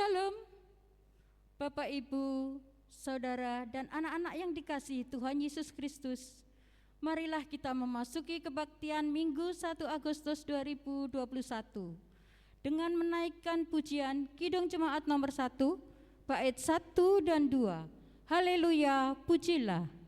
Shalom, Bapak, Ibu, Saudara, dan anak-anak yang dikasihi Tuhan Yesus Kristus. Marilah kita memasuki kebaktian Minggu 1 Agustus 2021 dengan menaikkan pujian Kidung Jemaat nomor 1, bait 1 dan 2. Haleluya, pujilah.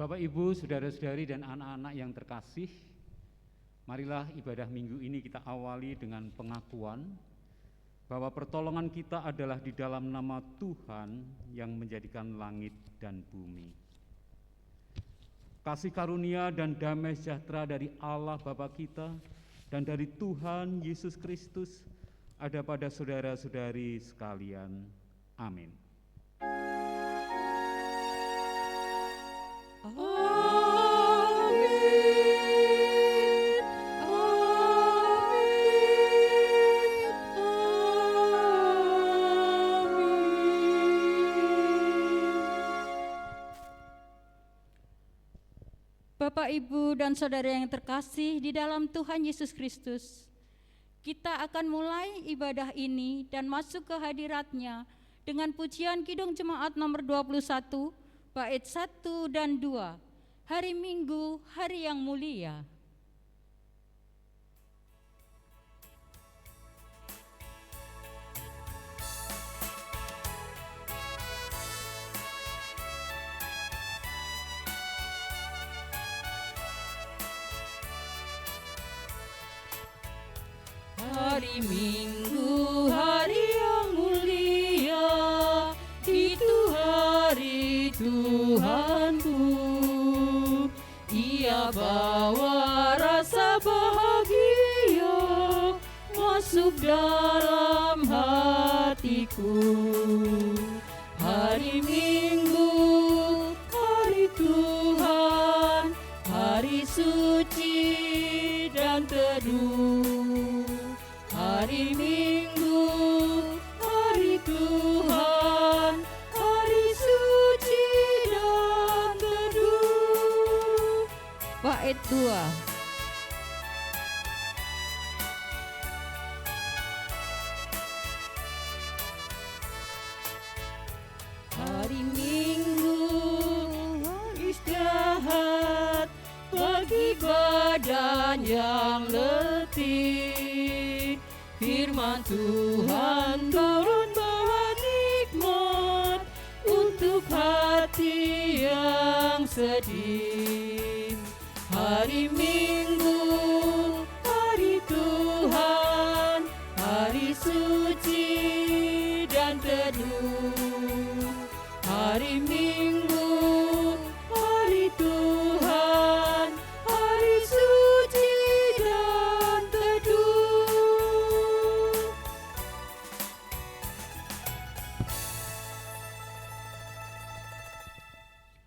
Bapak, Ibu, saudara-saudari, dan anak-anak yang terkasih, marilah ibadah minggu ini kita awali dengan pengakuan bahwa pertolongan kita adalah di dalam nama Tuhan yang menjadikan langit dan bumi. Kasih karunia dan damai sejahtera dari Allah Bapa kita dan dari Tuhan Yesus Kristus ada pada saudara-saudari sekalian. Amin. Bapak, Ibu, dan saudara yang terkasih di dalam Tuhan Yesus Kristus, kita akan mulai ibadah ini dan masuk ke hadirat-Nya dengan pujian Kidung Jemaat nomor 21, bait 1 dan 2, Hari Minggu, Hari yang Mulia. Hari Minggu, hari yang mulia. masuk dalam hatiku. Hari Minggu, hari Tuhan, hari suci dan teduh. Hari Minggu, hari Tuhan, hari suci dan teduh. Bait 2. Hari Minggu istirahat bagi badan yang letih. Firman Tuhan turun bawa nikmat untuk hati yang sedih. Hari Minggu, hari Tuhan, hari suci dan teduh. Hari Minggu, hari Tuhan, hari suci dan teduh.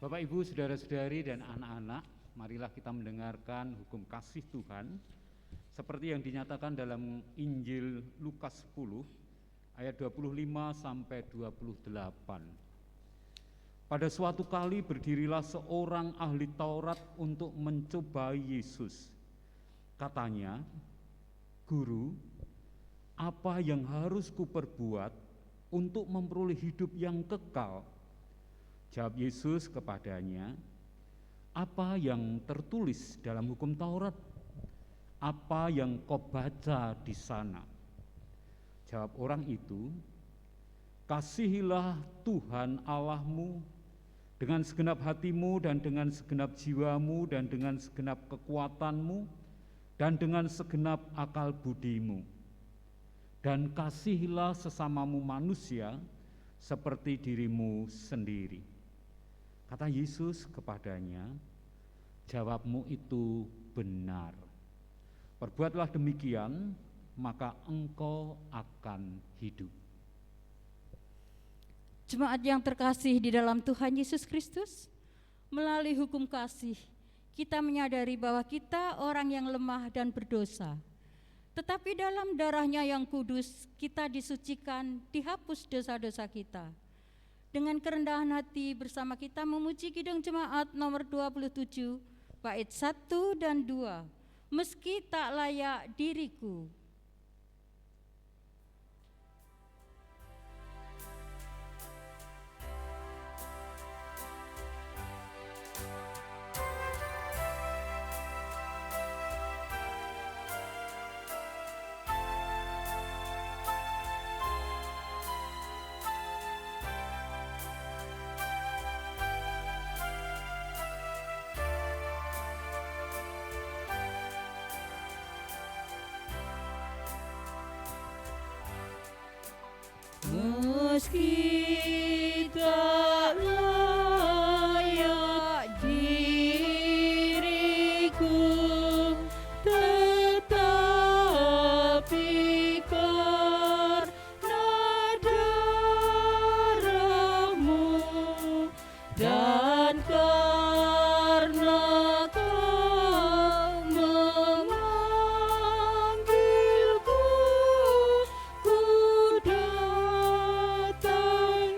Bapak, Ibu, saudara-saudari, dan anak-anak, marilah kita mendengarkan hukum kasih Tuhan seperti yang dinyatakan dalam Injil Lukas 10 ayat 25 sampai 28. Pada suatu kali berdirilah seorang ahli Taurat untuk mencobai Yesus. Katanya, "Guru, apa yang harus kuperbuat untuk memperoleh hidup yang kekal?" Jawab Yesus kepadanya, "Apa yang tertulis dalam hukum Taurat? Apa yang kau baca di sana?" Jawab orang itu, "Kasihilah Tuhan Allahmu dengan segenap hatimu dan dengan segenap jiwamu dan dengan segenap kekuatanmu dan dengan segenap akal budimu. Dan kasihilah sesamamu manusia seperti dirimu sendiri." Kata Yesus kepadanya, "Jawabmu itu benar. Perbuatlah demikian, maka engkau akan hidup." Jemaat yang terkasih di dalam Tuhan Yesus Kristus, melalui hukum kasih, kita menyadari bahwa kita orang yang lemah dan berdosa. Tetapi dalam darah-Nya yang kudus, kita disucikan, dihapus dosa-dosa kita. Dengan kerendahan hati bersama kita memuji Kidung Jemaat nomor 27, bait 1 dan 2. Meski tak layak diriku. Meski tak layak diriku, tetapi karena darah-Mu dan karena Kau memanggilku, ku datang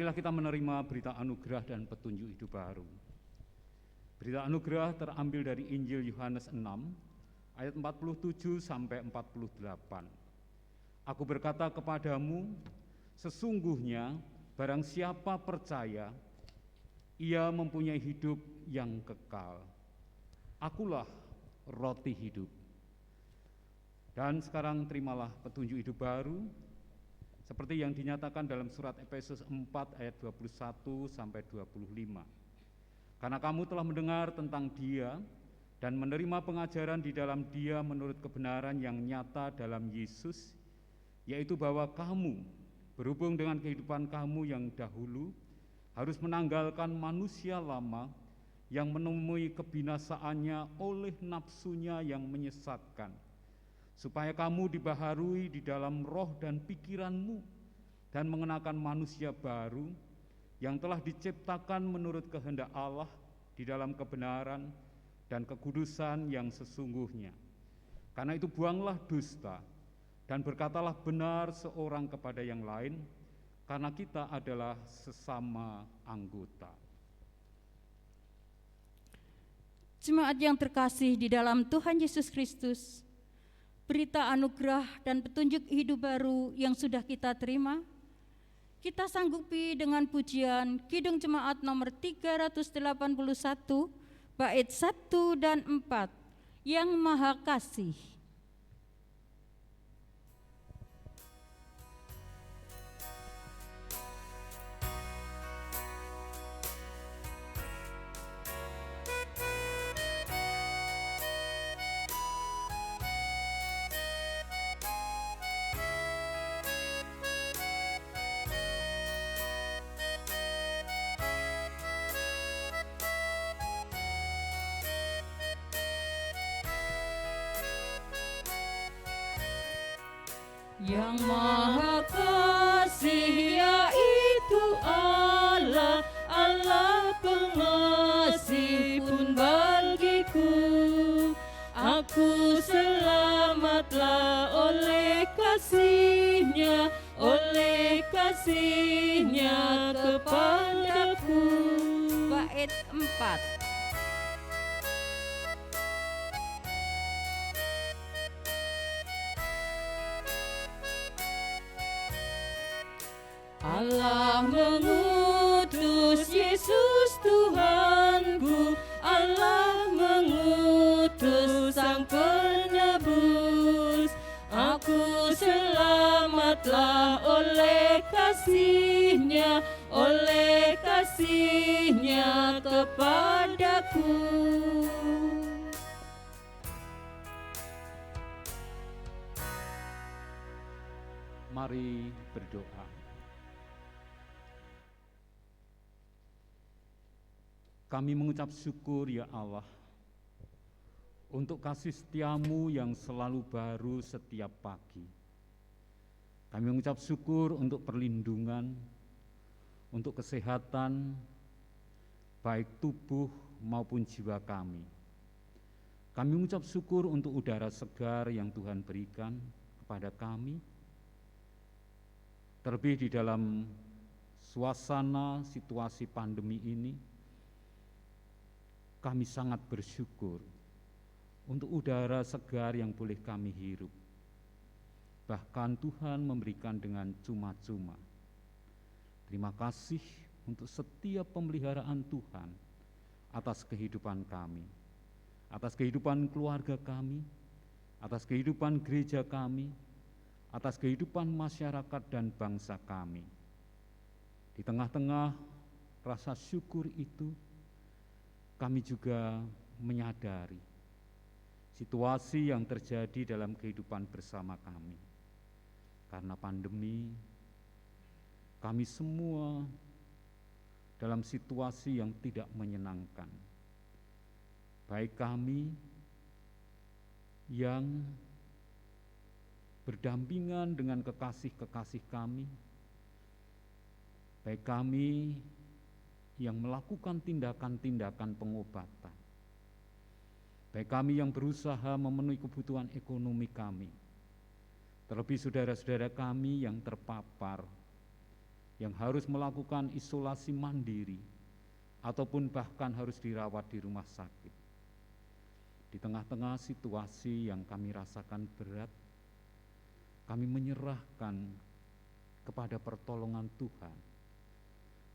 marilah kita menerima berita anugerah dan petunjuk hidup baru. Berita anugerah terambil dari Injil Yohanes 6 ayat 47 sampai 48. Aku berkata kepadamu, sesungguhnya barang siapa percaya, ia mempunyai hidup yang kekal. Akulah roti hidup. Dan sekarang terimalah petunjuk hidup baru, seperti yang dinyatakan dalam surat Efesus 4 ayat 21 sampai 25. Karena kamu telah mendengar tentang Dia dan menerima pengajaran di dalam Dia menurut kebenaran yang nyata dalam Yesus, yaitu bahwa kamu berhubung dengan kehidupan kamu yang dahulu harus menanggalkan manusia lama yang menemui kebinasaannya oleh nafsunya yang menyesatkan, supaya kamu dibaharui di dalam roh dan pikiranmu dan mengenakan manusia baru yang telah diciptakan menurut kehendak Allah di dalam kebenaran dan kekudusan yang sesungguhnya. Karena itu buanglah dusta dan berkatalah benar seorang kepada yang lain, karena kita adalah sesama anggota. Jemaat yang terkasih di dalam Tuhan Yesus Kristus, berita anugerah dan petunjuk hidup baru yang sudah kita terima, kita sanggupi dengan pujian Kidung Jemaat nomor 381, bait 1 dan 4, yang Maha Kasih. Yang Maha Kasih yaitu Allah, Allah pengasih pun bagiku. Aku selamatlah oleh kasih-Nya, oleh kasih-Nya kepadaku. Bait 4. Allah mengutus Yesus Tuhanku, Allah mengutus Sang Penebus. Aku selamatlah oleh kasih-Nya, oleh kasih-Nya kepadaku. Mari berdoa. Kami mengucap syukur ya Allah untuk kasih setiamu yang selalu baru setiap pagi. Kami mengucap syukur untuk perlindungan, untuk kesehatan, baik tubuh maupun jiwa kami. Kami mengucap syukur untuk udara segar yang Tuhan berikan kepada kami, terlebih di dalam suasana situasi pandemi ini. Kami sangat bersyukur untuk udara segar yang boleh kami hirup. Bahkan Tuhan memberikan dengan cuma-cuma. Terima kasih untuk setiap pemeliharaan Tuhan atas kehidupan kami, atas kehidupan keluarga kami, atas kehidupan gereja kami, atas kehidupan masyarakat dan bangsa kami. Di tengah-tengah rasa syukur itu, kami juga menyadari situasi yang terjadi dalam kehidupan bersama kami. Karena pandemi, kami semua dalam situasi yang tidak menyenangkan. Baik kami yang berdampingan dengan kekasih-kekasih kami, baik kami yang melakukan tindakan-tindakan pengobatan, baik kami yang berusaha memenuhi kebutuhan ekonomi kami, terlebih saudara-saudara kami yang terpapar yang harus melakukan isolasi mandiri ataupun bahkan harus dirawat di rumah sakit. Di tengah-tengah situasi yang kami rasakan berat, kami menyerahkan kepada pertolongan Tuhan,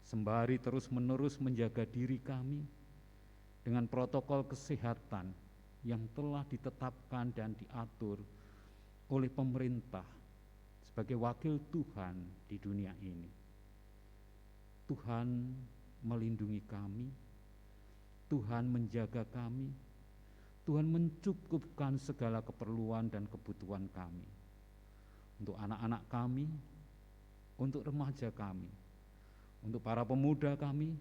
sembari terus-menerus menjaga diri kami dengan protokol kesehatan yang telah ditetapkan dan diatur oleh pemerintah sebagai wakil Tuhan di dunia ini. Tuhan melindungi kami, Tuhan menjaga kami, Tuhan mencukupkan segala keperluan dan kebutuhan kami. Untuk anak-anak kami, untuk remaja kami, untuk para pemuda kami,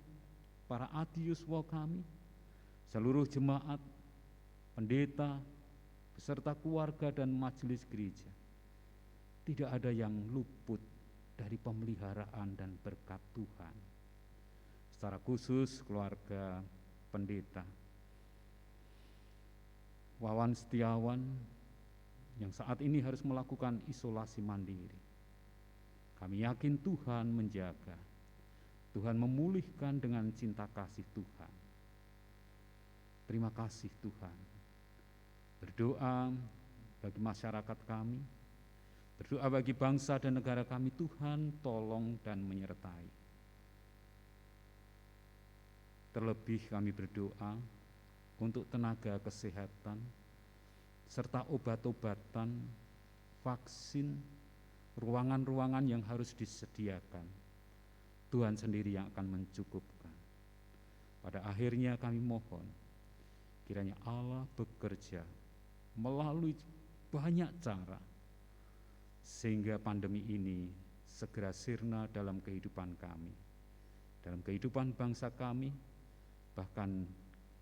para adiuswa kami, seluruh jemaat, pendeta, beserta keluarga dan majelis gereja. Tidak ada yang luput dari pemeliharaan dan berkat Tuhan. Secara khusus keluarga pendeta Wawan Setiawan yang saat ini harus melakukan isolasi mandiri. Kami yakin Tuhan menjaga, Tuhan memulihkan dengan cinta kasih Tuhan. Terima kasih Tuhan. Berdoa bagi masyarakat kami, berdoa bagi bangsa dan negara kami, Tuhan tolong dan menyertai. Terlebih kami berdoa untuk tenaga kesehatan, serta obat-obatan, vaksin, ruangan-ruangan yang harus disediakan. Tuhan sendiri yang akan mencukupkan. Pada akhirnya kami mohon, kiranya Allah bekerja melalui banyak cara, sehingga pandemi ini segera sirna dalam kehidupan kami, dalam kehidupan bangsa kami, bahkan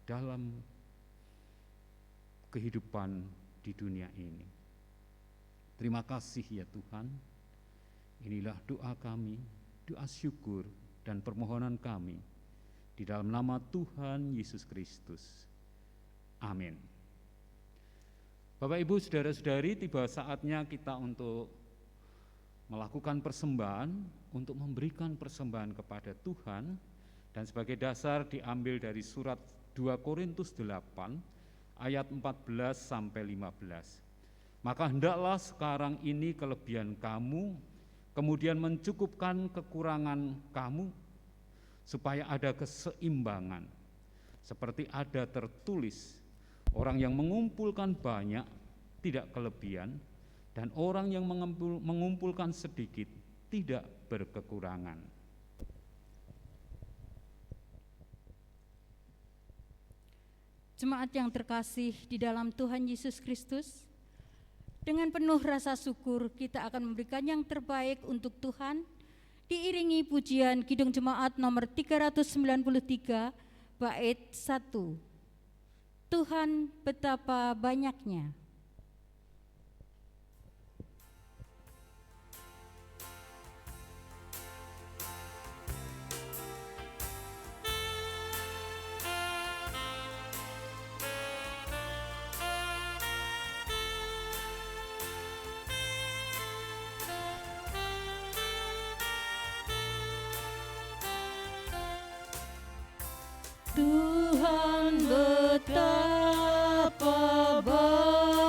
dalam kehidupan di dunia ini. Terima kasih ya Tuhan. Inilah doa kami, doa syukur dan permohonan kami di dalam nama Tuhan Yesus Kristus. Amin. Bapak Ibu saudara-saudari, tiba saatnya kita untuk melakukan persembahan, untuk memberikan persembahan kepada Tuhan, dan sebagai dasar diambil dari surat 2 Korintus 8 ayat 14 sampai 15. Maka hendaklah sekarang ini kelebihan kamu kemudian mencukupkan kekurangan kamu, supaya ada keseimbangan. Seperti ada tertulis, orang yang mengumpulkan banyak tidak kelebihan, dan orang yang mengumpulkan sedikit tidak berkekurangan. Jemaat yang terkasih di dalam Tuhan Yesus Kristus, dengan penuh rasa syukur kita akan memberikan yang terbaik untuk Tuhan, diiringi pujian Kidung Jemaat nomor 393 bait 1. Tuhan betapa banyaknya. Tuhan betapa banyak.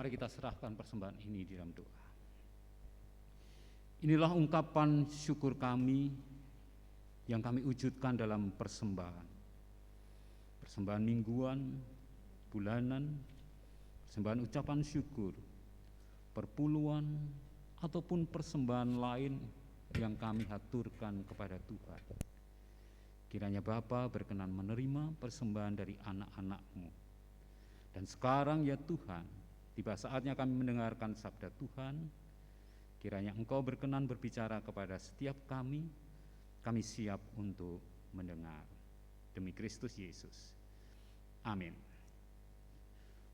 Mari kita serahkan persembahan ini di dalam doa. Inilah ungkapan syukur kami yang kami wujudkan dalam persembahan. Persembahan mingguan, bulanan, persembahan ucapan syukur, perpuluhan, ataupun persembahan lain yang kami haturkan kepada Tuhan. Kiranya Bapa berkenan menerima persembahan dari anak-anak-Mu. Dan sekarang ya Tuhan, tiba saatnya kami mendengarkan sabda Tuhan. Kiranya Engkau berkenan berbicara kepada setiap kami siap untuk mendengar. Demi Kristus Yesus. Amin.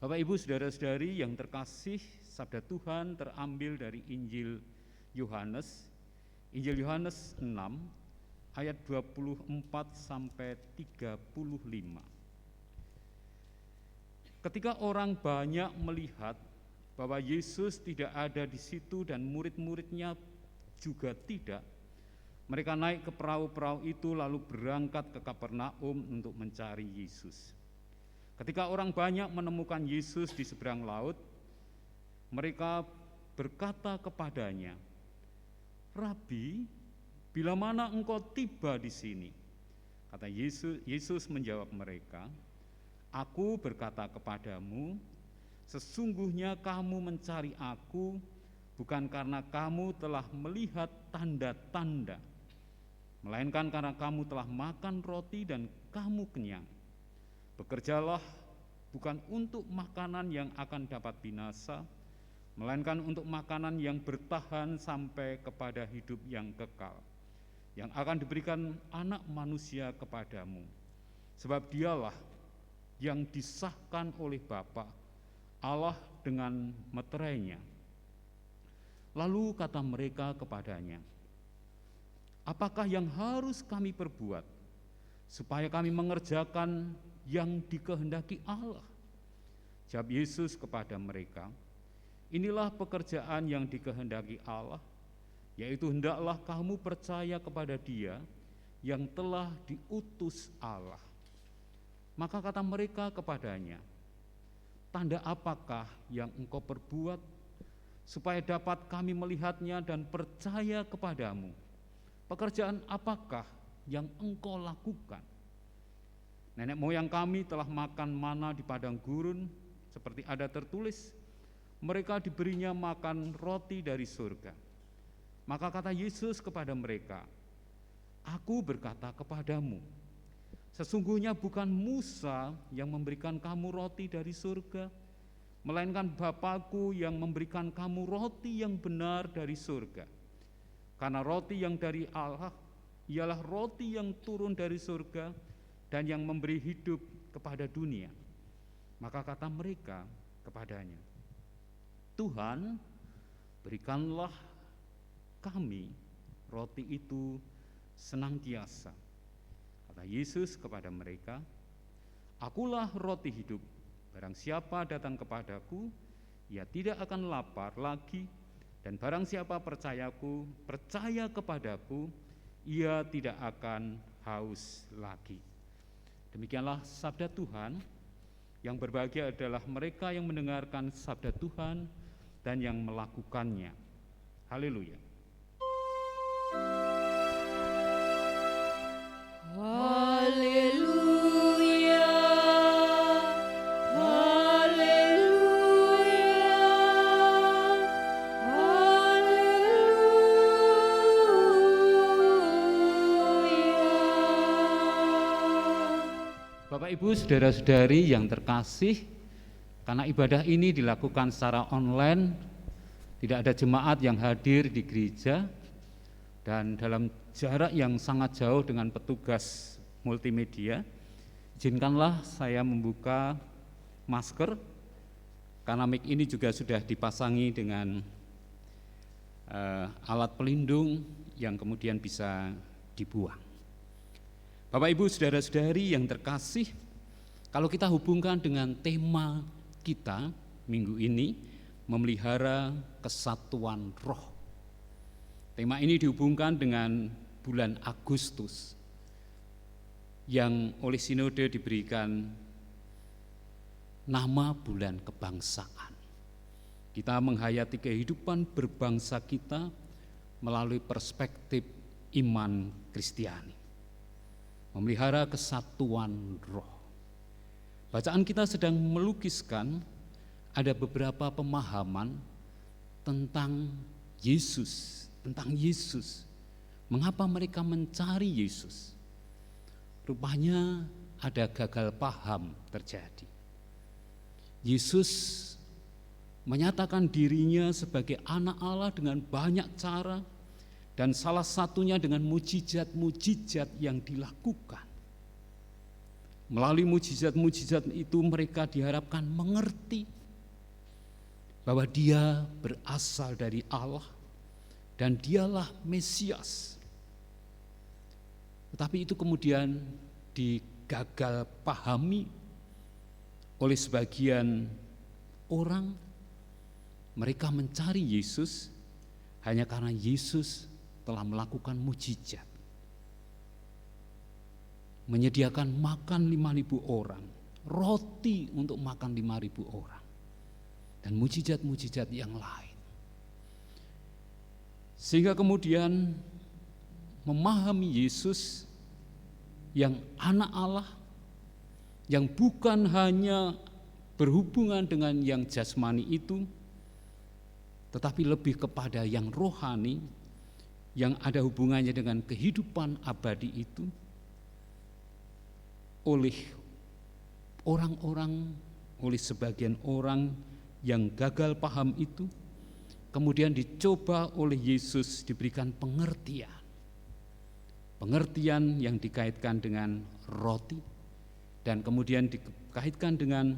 Bapak Ibu saudara-saudari yang terkasih, sabda Tuhan terambil dari Injil Yohanes 6 ayat 24 sampai 35. Ketika orang banyak melihat bahwa Yesus tidak ada di situ dan murid-muridnya juga tidak, mereka naik ke perahu-perahu itu lalu berangkat ke Kapernaum untuk mencari Yesus. Ketika orang banyak menemukan Yesus di seberang laut, mereka berkata kepadanya, "Rabi, bila mana engkau tiba di sini?" Kata Yesus menjawab mereka, "Aku berkata kepadamu, sesungguhnya kamu mencari aku bukan karena kamu telah melihat tanda-tanda, melainkan karena kamu telah makan roti dan kamu kenyang. Bekerjalah bukan untuk makanan yang akan dapat binasa, melainkan untuk makanan yang bertahan sampai kepada hidup yang kekal, yang akan diberikan Anak Manusia kepadamu. Sebab dialah yang disahkan oleh Bapa Allah dengan meterainya." Lalu kata mereka kepadanya, "Apakah yang harus kami perbuat supaya kami mengerjakan yang dikehendaki Allah?" Jawab Yesus kepada mereka, "Inilah pekerjaan yang dikehendaki Allah, yaitu hendaklah kamu percaya kepada Dia yang telah diutus Allah." Maka kata mereka kepadanya, "Tanda apakah yang engkau perbuat supaya dapat kami melihatnya dan percaya kepadamu? Pekerjaan apakah yang engkau lakukan? Nenek moyang kami telah makan mana di padang gurun, seperti ada tertulis, mereka diberinya makan roti dari surga." Maka kata Yesus kepada mereka, "Aku berkata kepadamu, sesungguhnya bukan Musa yang memberikan kamu roti dari surga, melainkan Bapa-Ku yang memberikan kamu roti yang benar dari surga. Karena roti yang dari Allah ialah roti yang turun dari surga dan yang memberi hidup kepada dunia." Maka kata mereka kepadanya, "Tuhan, berikanlah kami roti itu senantiasa." Kata Yesus kepada mereka, "Akulah roti hidup. Barang siapa datang kepadaku, ia tidak akan lapar lagi, dan barang siapa percaya kepadaku, ia tidak akan haus lagi." Demikianlah sabda Tuhan. Yang berbahagia adalah mereka yang mendengarkan sabda Tuhan dan yang melakukannya. Haleluya. Haleluya, Bapak Ibu saudara-saudari yang terkasih, karena ibadah ini dilakukan secara online, tidak ada jemaat yang hadir di gereja, dan dalam jarak yang sangat jauh dengan petugas multimedia, izinkanlah saya membuka masker, karena mic ini juga sudah dipasangi dengan alat pelindung yang kemudian bisa dibuang. Bapak Ibu saudara-saudari yang terkasih, kalau kita hubungkan dengan tema kita minggu ini, memelihara kesatuan roh. Tema ini dihubungkan dengan bulan Agustus yang oleh sinode diberikan nama bulan kebangsaan. Kita menghayati kehidupan berbangsa kita melalui perspektif iman Kristiani, memelihara kesatuan roh. Bacaan kita sedang melukiskan ada beberapa pemahaman tentang Yesus, mengapa mereka mencari Yesus. Rupanya ada gagal paham terjadi. Yesus menyatakan dirinya sebagai anak Allah dengan banyak cara, dan salah satunya dengan mujizat-mujizat yang dilakukan. Melalui mujizat-mujizat itu mereka diharapkan mengerti bahwa dia berasal dari Allah dan dialah Mesias. Tetapi itu kemudian digagal pahami oleh sebagian orang. Mereka mencari Yesus hanya karena Yesus telah melakukan mujizat, menyediakan makan 5.000 orang, roti untuk makan 5.000 orang, dan mujizat-mujizat yang lain. Sehingga kemudian memahami Yesus yang anak Allah, yang bukan hanya berhubungan dengan yang jasmani itu, tetapi lebih kepada yang rohani, yang ada hubungannya dengan kehidupan abadi itu, oleh orang-orang, oleh sebagian orang yang gagal paham itu, kemudian dicoba oleh Yesus diberikan pengertian yang dikaitkan dengan roti, dan kemudian dikaitkan dengan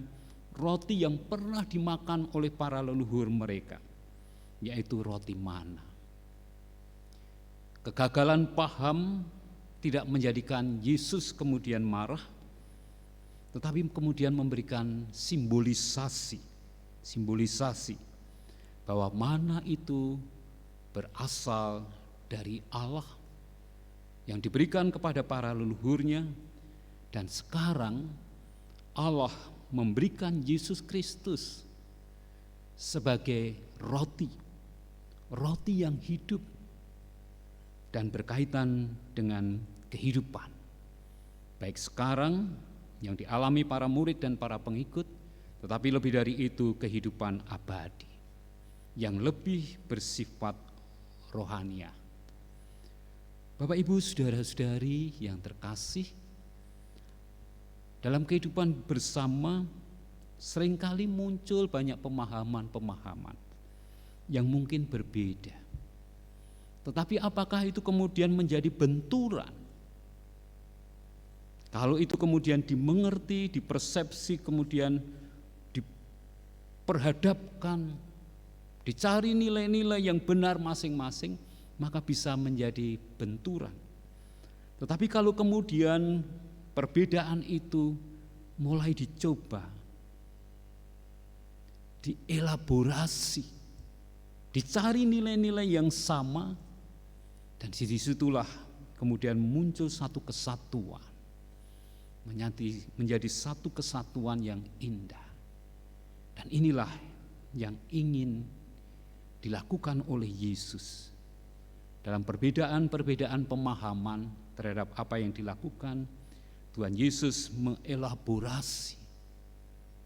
roti yang pernah dimakan oleh para leluhur mereka, yaitu roti mana. Kegagalan paham tidak menjadikan Yesus kemudian marah, tetapi kemudian memberikan simbolisasi bahwa mana itu berasal dari Allah yang diberikan kepada para leluhurnya, dan sekarang Allah memberikan Yesus Kristus sebagai roti yang hidup dan berkaitan dengan kehidupan, baik sekarang yang dialami para murid dan para pengikut, tetapi lebih dari itu kehidupan abadi yang lebih bersifat rohania. Bapak, Ibu, saudara-saudari yang terkasih, dalam kehidupan bersama seringkali muncul banyak pemahaman-pemahaman yang mungkin berbeda. Tetapi apakah itu kemudian menjadi benturan? Kalau itu kemudian dimengerti, dipersepsi, kemudian diperhadapkan, dicari nilai-nilai yang benar masing-masing, maka bisa menjadi benturan. Tetapi kalau kemudian perbedaan itu mulai dicoba, dielaborasi, dicari nilai-nilai yang sama, dan disitulah kemudian muncul satu kesatuan, menjadi satu kesatuan yang indah. Dan inilah yang ingin dilakukan oleh Yesus. Dalam perbedaan-perbedaan pemahaman terhadap apa yang dilakukan, Tuhan Yesus mengelaborasi,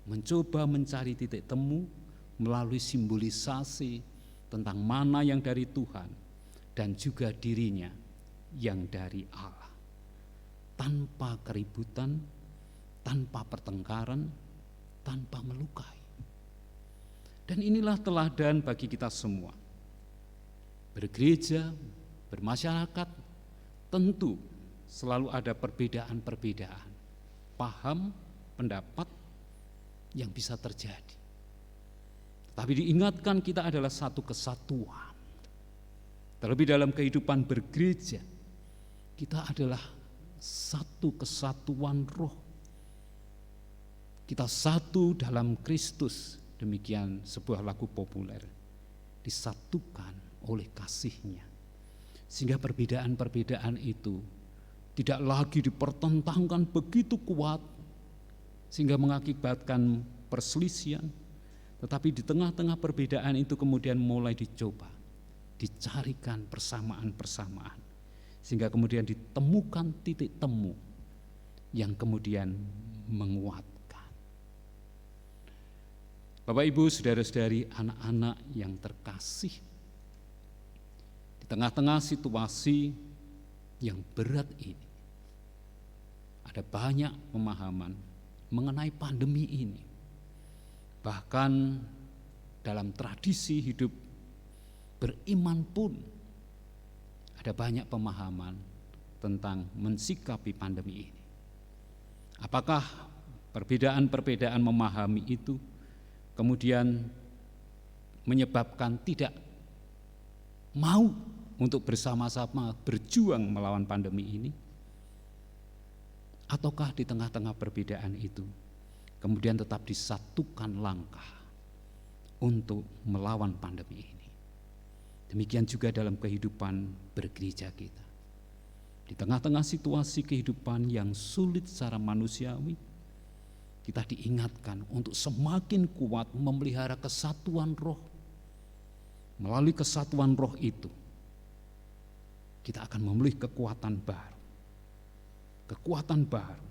mencoba mencari titik temu melalui simbolisasi tentang mana yang dari Tuhan dan juga dirinya yang dari Allah. Tanpa keributan, tanpa pertengkaran, tanpa melukai. Dan inilah teladan bagi kita semua. Bergereja, bermasyarakat, tentu selalu ada perbedaan-perbedaan, paham, pendapat yang bisa terjadi. Tapi diingatkan kita adalah satu kesatuan. Terlebih dalam kehidupan bergereja, kita adalah satu kesatuan roh. Kita satu dalam Kristus, demikian sebuah lagu populer, disatukan oleh kasih-Nya. Sehingga perbedaan-perbedaan itu tidak lagi dipertentangkan begitu kuat sehingga mengakibatkan perselisihan, Tetapi di tengah-tengah perbedaan itu kemudian mulai dicoba, dicarikan persamaan-persamaan, sehingga kemudian ditemukan titik temu yang kemudian menguatkan. Bapak, Ibu, saudara-saudari, anak-anak yang terkasih, di tengah-tengah situasi yang berat ini, ada banyak pemahaman mengenai pandemi ini. Bahkan dalam tradisi hidup beriman pun ada banyak pemahaman tentang mensikapi pandemi ini. Apakah perbedaan-perbedaan memahami itu kemudian menyebabkan tidak mau untuk bersama-sama berjuang melawan pandemi ini? Ataukah di tengah-tengah perbedaan itu kemudian tetap disatukan langkah untuk melawan pandemi ini? Demikian juga dalam kehidupan bergereja kita. Di tengah-tengah situasi kehidupan yang sulit secara manusiawi, kita diingatkan untuk semakin kuat memelihara kesatuan roh. Melalui kesatuan roh itu, kita akan memilih kekuatan baru. Kekuatan baru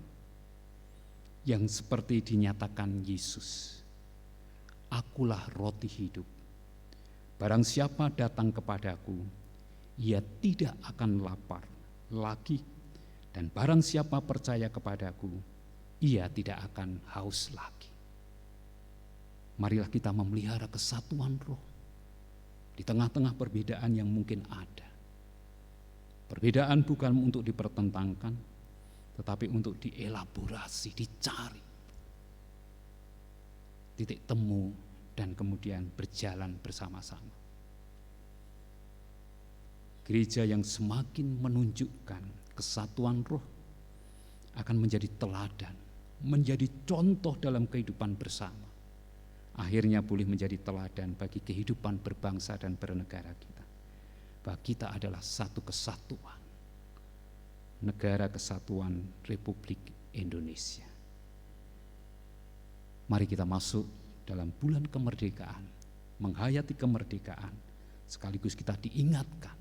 yang seperti dinyatakan Yesus. Akulah roti hidup. Barang siapa datang kepadaku, ia tidak akan lapar lagi, dan barang siapa percaya kepadaku, ia tidak akan haus lagi. Marilah kita memelihara kesatuan roh di tengah-tengah perbedaan yang mungkin ada. Perbedaan bukan untuk dipertentangkan, tetapi untuk dielaborasi, dicari titik temu dan kemudian berjalan bersama-sama. Gereja yang semakin menunjukkan kesatuan roh akan menjadi teladan, menjadi contoh dalam kehidupan bersama. Akhirnya boleh menjadi teladan bagi kehidupan berbangsa dan bernegara kita. Bahwa kita adalah satu kesatuan, negara kesatuan Republik Indonesia. Mari kita masuk dalam bulan kemerdekaan, menghayati kemerdekaan, sekaligus kita diingatkan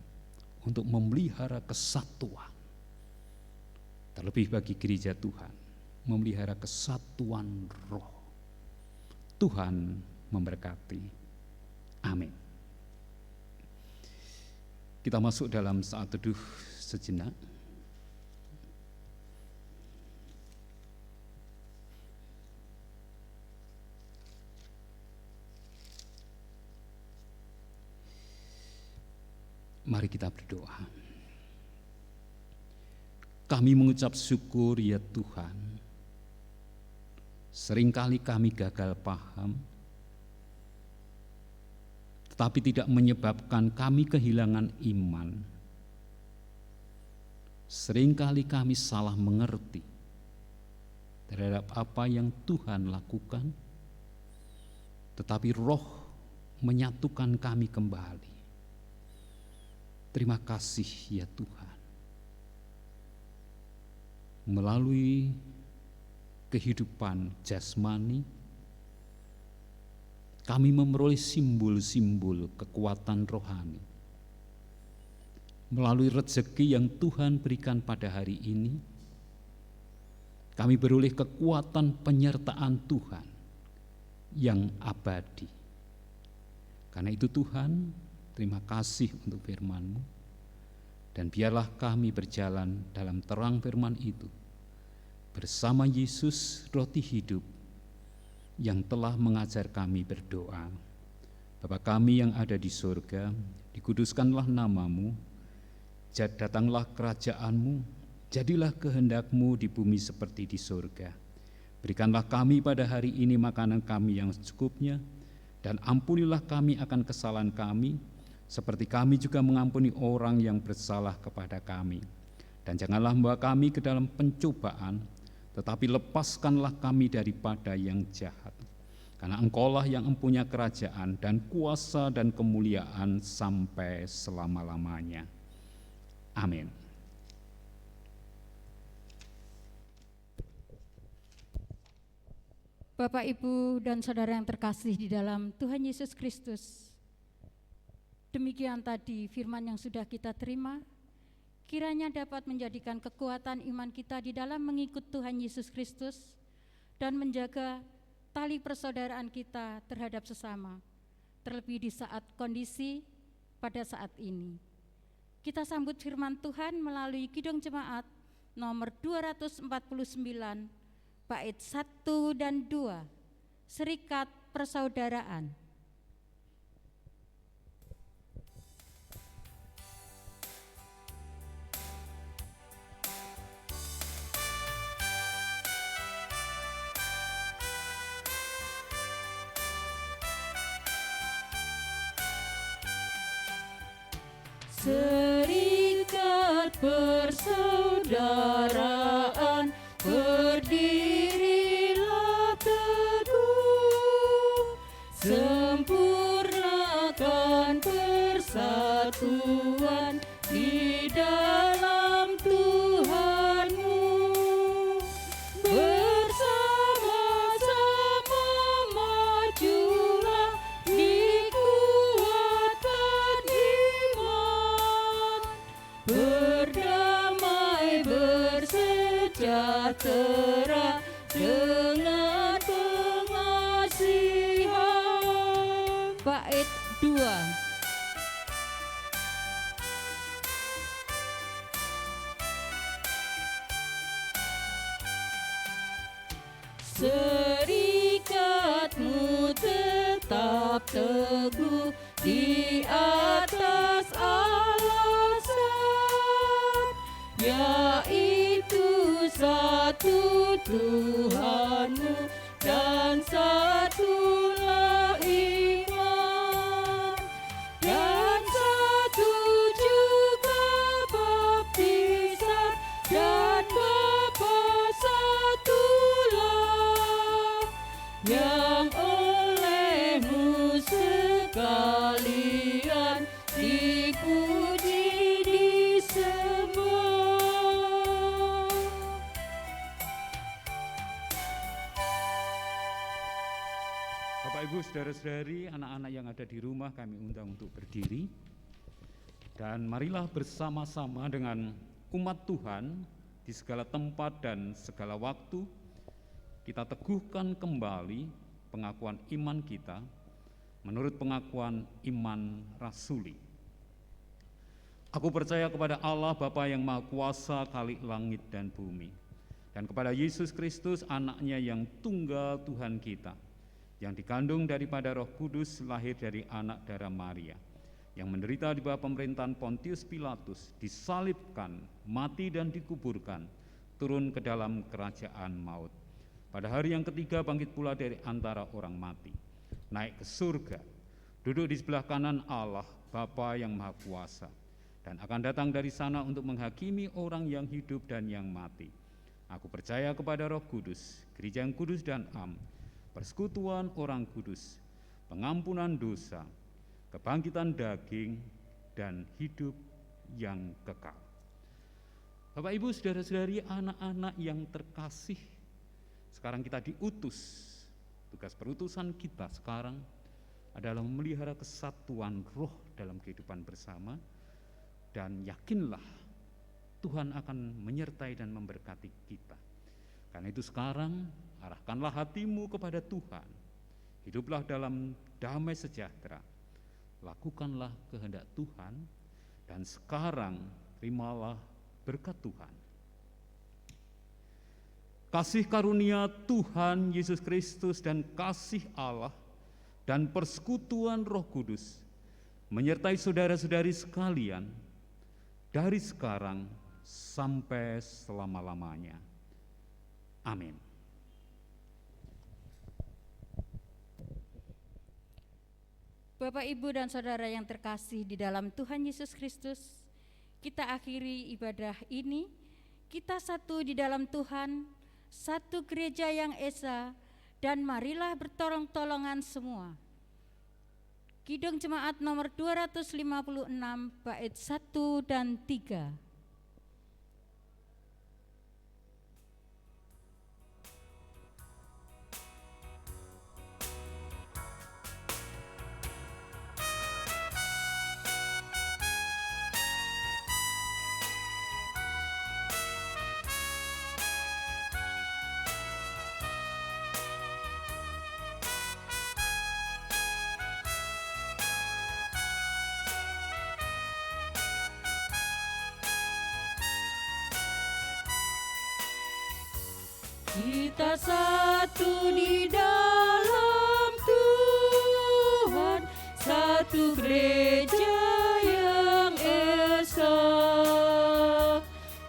untuk memelihara kesatuan. Terlebih bagi gereja Tuhan, memelihara kesatuan roh. Tuhan memberkati. Amin. Kita masuk dalam saat teduh sejenak. Mari kita berdoa. Kami mengucap syukur ya Tuhan. Seringkali kami gagal paham, tetapi tidak menyebabkan kami kehilangan iman. Seringkali kami salah mengerti terhadap apa yang Tuhan lakukan, tetapi Roh menyatukan kami kembali. Terima kasih ya Tuhan. Melalui kehidupan jasmani, kami memperoleh simbol-simbol kekuatan rohani. Melalui rezeki yang Tuhan berikan pada hari ini, kami beroleh kekuatan penyertaan Tuhan yang abadi. Karena itu Tuhan, terima kasih untuk firman-Mu, dan biarlah kami berjalan dalam terang firman itu, bersama Yesus roti hidup yang telah mengajar kami berdoa. Bapa kami yang ada di surga, dikuduskanlah nama-Mu, datanglah kerajaan-Mu, jadilah kehendak-Mu di bumi seperti di surga. Berikanlah kami pada hari ini makanan kami yang secukupnya, dan ampunilah kami akan kesalahan kami, seperti kami juga mengampuni orang yang bersalah kepada kami. Dan janganlah membawa kami ke dalam pencobaan, tetapi lepaskanlah kami daripada yang jahat. Karena Engkaulah yang mempunyai kerajaan dan kuasa dan kemuliaan sampai selama-lamanya. Amin. Bapak, Ibu, dan saudara yang terkasih di dalam Tuhan Yesus Kristus, demikian tadi firman yang sudah kita terima, kiranya dapat menjadikan kekuatan iman kita di dalam mengikut Tuhan Yesus Kristus dan menjaga tali persaudaraan kita terhadap sesama, terlebih di saat kondisi pada saat ini. Kita sambut firman Tuhan melalui Kidung Jemaat nomor 249, bait 1 dan 2, Serikat Persaudaraan. Serikat persaudaraan, berdirilah teguh, sempurnakan persatuan di dalam Tuhanmu. Bersama-sama majulah, dikuatkan iman, berdamai bersejahtera dengan pengasihan. Bait 2. Serikatmu tetap teguh di atas alasan, yaitu satu Tuhanmu dan satulah iman, dan satu juga baptisan, dan Bapa satulah, yang olehmu sekalian dipuji disembah. Bapak, Ibu, saudara-saudari, anak-anak yang ada di rumah, kami undang untuk berdiri. Dan marilah bersama-sama dengan umat Tuhan di segala tempat dan segala waktu, kita teguhkan kembali pengakuan iman kita menurut pengakuan iman rasuli. Aku percaya kepada Allah Bapa yang Maha Kuasa, Khalik langit dan bumi, dan kepada Yesus Kristus, anaknya yang tunggal Tuhan kita, yang dikandung daripada Roh Kudus, lahir dari anak darah Maria, yang menderita di bawah pemerintahan Pontius Pilatus, disalibkan, mati dan dikuburkan, turun ke dalam kerajaan maut. Pada hari yang ketiga bangkit pula dari antara orang mati, naik ke surga, duduk di sebelah kanan Allah Bapa yang Maha Kuasa, dan akan datang dari sana untuk menghakimi orang yang hidup dan yang mati. Aku percaya kepada Roh Kudus, gereja yang kudus dan am, persekutuan orang kudus, pengampunan dosa, kebangkitan daging, dan hidup yang kekal. Bapak, Ibu, saudara-saudari, anak-anak yang terkasih, sekarang kita diutus. Tugas perutusan kita sekarang adalah memelihara kesatuan roh dalam kehidupan bersama, dan yakinlah Tuhan akan menyertai dan memberkati kita. Karena itu sekarang arahkanlah hatimu kepada Tuhan, hiduplah dalam damai sejahtera, lakukanlah kehendak Tuhan, dan sekarang terimalah berkat Tuhan. Kasih karunia Tuhan Yesus Kristus dan kasih Allah dan persekutuan Roh Kudus menyertai saudara-saudari sekalian dari sekarang sampai selama-lamanya. Amin. Bapak, Ibu, dan saudara yang terkasih di dalam Tuhan Yesus Kristus, kita akhiri ibadah ini. Kita satu di dalam Tuhan, satu gereja yang esa, dan marilah bertolong-tolongan semua. Kidung Jemaat nomor 256, bait 1 dan 3. Kita satu di dalam Tuhan, satu gereja yang esa.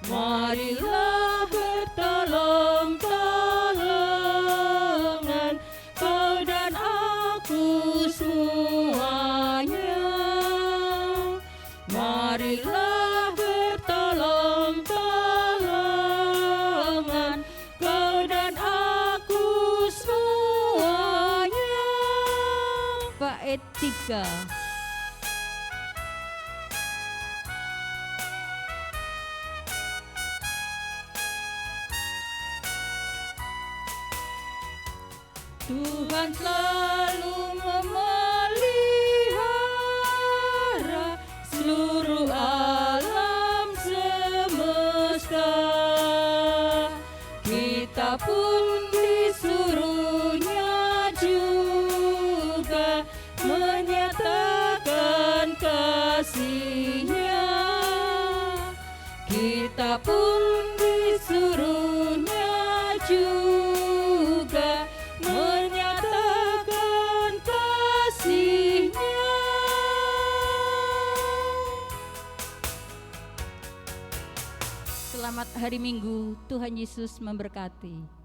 Marilah bertolong-tolongan kau dan aku semuanya. Marilah bertolong-tolongan kau dan aku semuanya. Bait 3. Tuhan selalu memelihara seluruh alam semesta. Kita pun disuruhnya juga menyatakan kasih-Nya. Kita pun disuruhnya juga menyatakan kasih-Nya. Selamat hari Minggu, Tuhan Yesus memberkati.